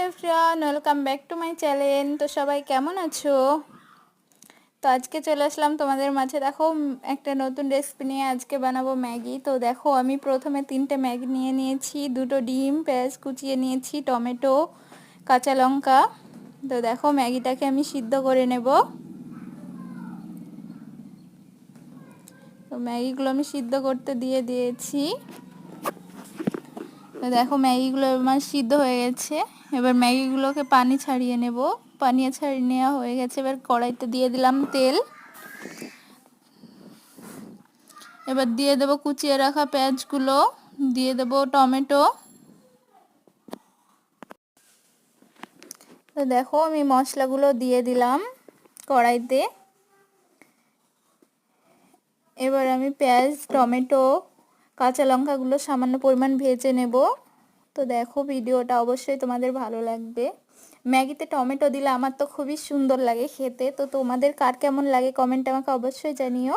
Everyone, welcome back to my channel. তো সবাই কেমন আছো? তো আজকে চলে আসলাম তোমাদের মাঝে। দেখো, একটা নতুন রেসিপি নিয়ে আজকে বানাবো ম্যাগি। তো দেখো, আমি প্রথমে 3টে ম্যাগি নিয়ে নিয়েছি, 2টো ডিম, পেঁয়াজ কুচিয়ে নিয়েছি, টমেটো, কাঁচা লঙ্কা। তো দেখো, ম্যাগিটাকে আমি সিদ্ধ করে নেব। তো ম্যাগিগুলো আমি সিদ্ধ করতে দিয়ে দিয়েছি। তো দেখো, ম্যাগিগুলো আমার সিদ্ধ হয়ে গেছে। এবার ম্যাগিগুলোকে পানি ছাড়িয়ে নেব। পানি ছাড়িয়ে নেওয়া হয়ে গেছে। এবার কড়াইতে দিয়ে দিলাম তেল। এবার দিয়ে দেব কুচিয়ে রাখা পেঁয়াজগুলো, দিয়ে দেব টমেটো। তো দেখো, আমি মশলাগুলো দিয়ে দিলাম কড়াইতে। এবার আমি পেঁয়াজ, টমেটো, কাঁচা লঙ্কাগুলো সামান্য পরিমাণ ভেজে নেব। তো দেখো, ভিডিওটা অবশ্যই তোমাদের ভালো লাগবে। ম্যাগিতে টমেটো দিলে আমার তো খুবই সুন্দর লাগে খেতে। তো তোমাদের কার কেমন লাগে কমেন্টে আমাকে অবশ্যই জানিও।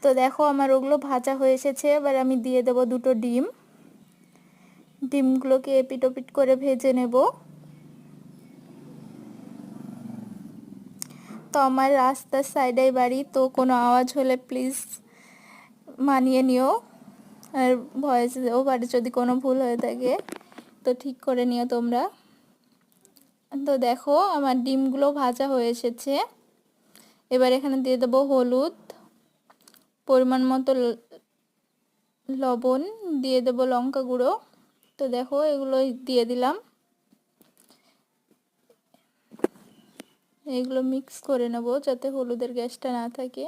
তো দেখো, আমার ওগুলো ভাজা হয়ে এসেছে। এবার আমি দিয়ে দেব 2টো ডিম। ডিমগুলোকে এপিট ওপিট করে ভেজে নেব। তো আমার রাস্তার সাইডেই বাড়ি, তো কোনো আওয়াজ হলে প্লিজ মানিয়ে নিও। আর ভয়েস ওভারে যদি কোনো ভুল হয়ে থাকে তো ঠিক করে নিও তোমরা। তো দেখো, আমার ডিমগুলো ভাজা হয়ে এসেছে। এবার এখানে দিয়ে দেবো হলুদ, পরিমাণ মতো লবণ, দিয়ে দেবো লঙ্কা গুঁড়ো। তো দেখো, এগুলো দিয়ে দিলাম। এগুলো মিক্স করে নেব যাতে হলুদের গ্যাসটা না থাকে।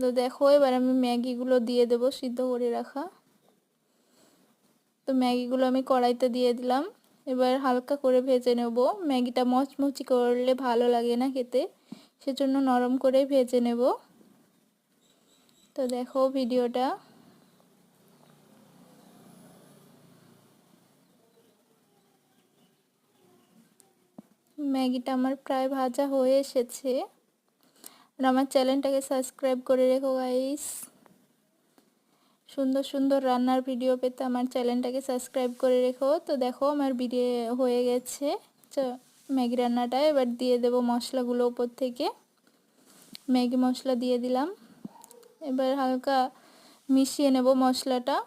তো দেখো, এবার আমি ম্যাগিগুলো দিয়ে দেবো সিদ্ধ করে রাখা। তো ম্যাগিগুলো আমি কড়াইতে দিয়ে দিলাম। এবার হালকা করে ভেজে নেব। ম্যাগিটা মচমচি করলে ভালো লাগে না খেতে, সেজন্য নরম করে ভেজে নেব। তো দেখো ভিডিওটা। ম্যাগিটা আমার প্রায় ভাজা হয়ে এসেছে। আর আমার চ্যানেলটাকে সাবস্ক্রাইব করে রেখো গাইস। সুন্দর সুন্দর রান্নার ভিডিও পেতে আমার চ্যানেলটাকে সাবস্ক্রাইব করে রেখো। তো দেখো, আমার ভিডিও হয়ে গেছে ম্যাগি রান্নাটা। এবার দিয়ে দেব মশলাগুলো উপর থেকে। ম্যাগি মশলা দিয়ে দিলাম। এবার হালকা মিশিয়ে নেব মশলাটা,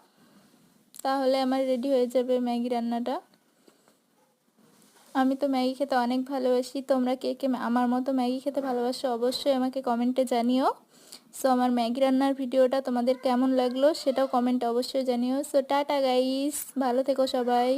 তাহলে আমার রেডি হয়ে যাবে ম্যাগি রান্নাটা। আমি তো ম্যাগি খেতে অনেক ভালোবাসি। তোমরা কে কে আমার মতো ম্যাগি খেতে ভালোবাসো অবশ্যই আমাকে কমেন্টে জানিও। সো আমার ম্যাগি রান্নার ভিডিওটা তোমাদের কেমন লাগলো সেটাও কমেন্টে অবশ্যই জানিও। সো টাটা গাইস, ভালো থেকো সবাই।